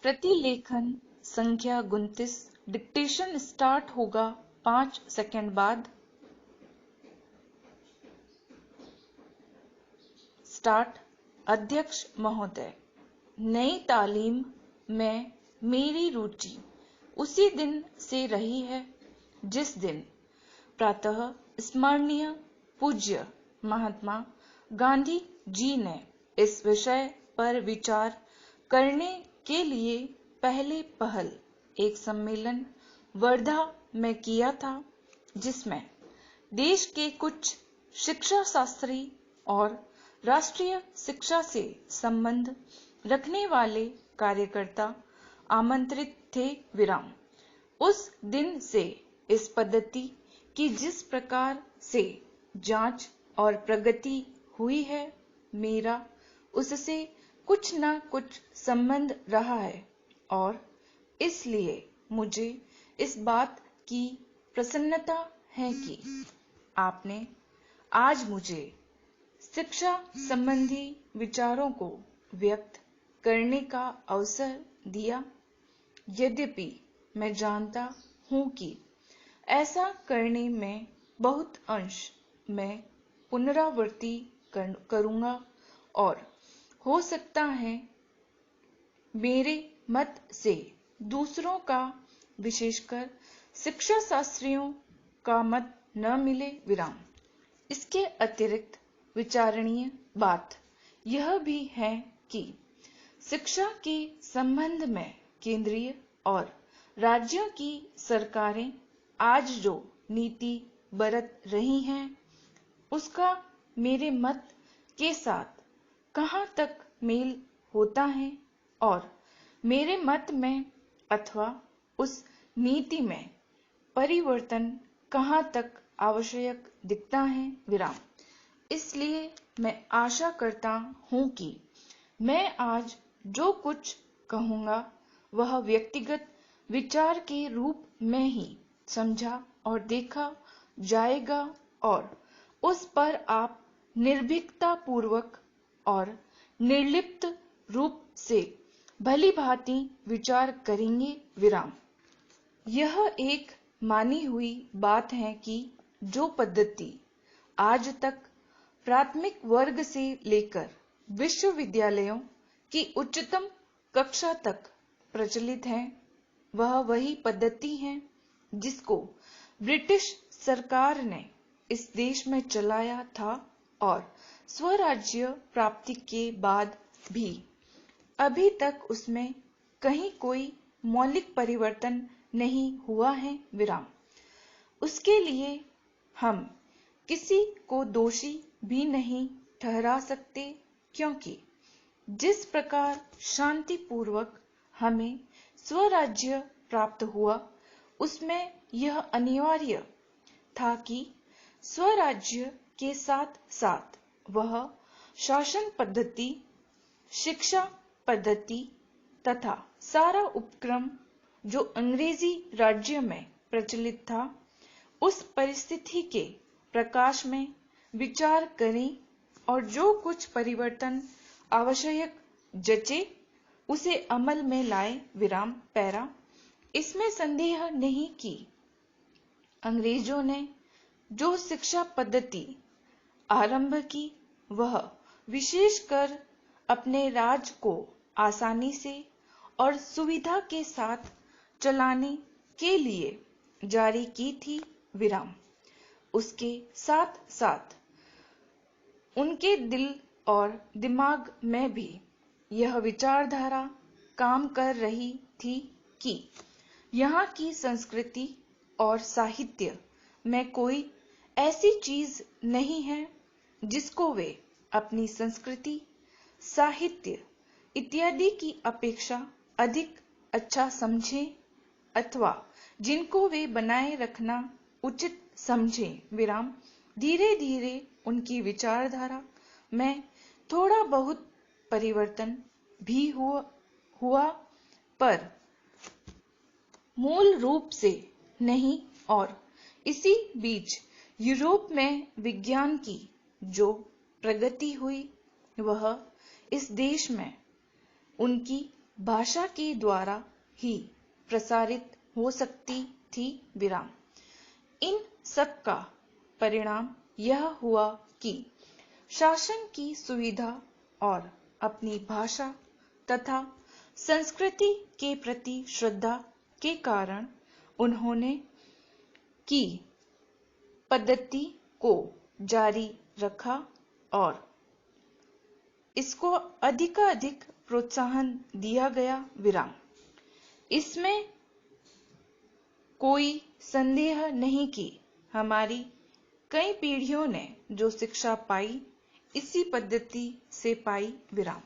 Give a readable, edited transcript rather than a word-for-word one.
प्रतिलेखन संख्या 29। Dictation start होगा 5 सेकंड बाद। स्टार्ट। अध्यक्ष महोदय, नई तालीम में मेरी रुचि उसी दिन से रही है जिस दिन प्रातः स्मरणीय पूज्य महात्मा गांधी जी ने इस विषय पर विचार करने के लिए पहले पहल एक सम्मेलन वर्धा में किया था, जिसमें देश के कुछ शिक्षा शास्त्री और राष्ट्रीय शिक्षा से संबंध रखने वाले कार्यकर्ता आमंत्रित थे। विराम। उस दिन से इस पद्धति की जिस प्रकार से जांच और प्रगति हुई है, मेरा उससे कुछ न कुछ संबंध रहा है और इसलिए मुझे इस बात की प्रसन्नता है कि आपने आज मुझे शिक्षा संबंधी विचारों को व्यक्त करने का अवसर दिया। यद्यपि मैं जानता हूं कि ऐसा करने में बहुत अंश मैं पुनरावृत्ति करूंगा और हो सकता है मेरे मत से दूसरों का, विशेषकर शिक्षा शास्त्रियों का मत न मिले। विराम। इसके अतिरिक्त विचारणीय बात यह भी है कि शिक्षा के संबंध में केंद्रीय और राज्यों की सरकारें आज जो नीति बरत रही हैं, उसका मेरे मत के साथ कहां तक मेल होता है और मेरे मत में अथवा उस नीति में परिवर्तन कहां तक आवश्यक दिखता है। विराम। इसलिए मैं आशा करता हूं कि मैं आज जो कुछ कहूंगा वह व्यक्तिगत विचार के रूप में ही समझा और देखा जाएगा और उस पर आप निर्भीकता पूर्वक और निर्लिप्त रूप से भली भांति विचार करेंगे। विराम। यह एक मानी हुई बात है कि जो पद्धति आज तक प्राथमिक वर्ग से लेकर विश्वविद्यालयों की उच्चतम कक्षा तक प्रचलित है, वह वही पद्धति है जिसको ब्रिटिश सरकार ने इस देश में चलाया था और स्वराज्य प्राप्ति के बाद भी अभी तक उसमें कहीं कोई मौलिक परिवर्तन नहीं हुआ है। विराम। उसके लिए हम किसी को दोषी भी नहीं ठहरा सकते, क्योंकि जिस प्रकार शांतिपूर्वक हमें स्वराज्य प्राप्त हुआ, उसमें यह अनिवार्य था कि स्वराज्य के साथ साथ वह शासन पद्धति, शिक्षा पद्धति तथा सारा उपक्रम जो अंग्रेजी राज्य में प्रचलित था, उस परिस्थिति के प्रकाश में विचार करें और जो कुछ परिवर्तन आवश्यक जचे उसे अमल में लाए। विराम। पैरा। इसमें संदेह नहीं कि अंग्रेजों ने जो शिक्षा पद्धति आरंभ की, वह विशेषकर अपने राज को आसानी से और सुविधा के साथ चलाने के लिए जारी की थी। विराम। उसके साथ साथ उनके दिल और दिमाग में भी यह विचारधारा काम कर रही थी कि यहाँ की संस्कृति और साहित्य में कोई ऐसी चीज नहीं है जिसको वे अपनी संस्कृति, साहित्य इत्यादि की अपेक्षा अधिक अच्छा समझें अथवा जिनको वे बनाए रखना उचित समझें। विराम। धीरे धीरे उनकी विचारधारा में थोड़ा बहुत परिवर्तन भी हुआ पर मूल रूप से नहीं, और इसी बीच यूरोप में विज्ञान की जो प्रगति हुई, वह इस देश में उनकी भाषा के द्वारा ही प्रसारित हो सकती थी विराम। इन सब का परिणाम यह हुआ कि शासन की सुविधा और अपनी भाषा तथा संस्कृति के प्रति श्रद्धा के कारण उन्होंने की पद्धति को जारी रखा और इसको अधिकाधिक प्रोत्साहन दिया गया विराम। इसमें कोई संदेह नहीं कि हमारी कई पीढ़ियों ने जो शिक्षा पाई इसी पद्धति से पाई विराम।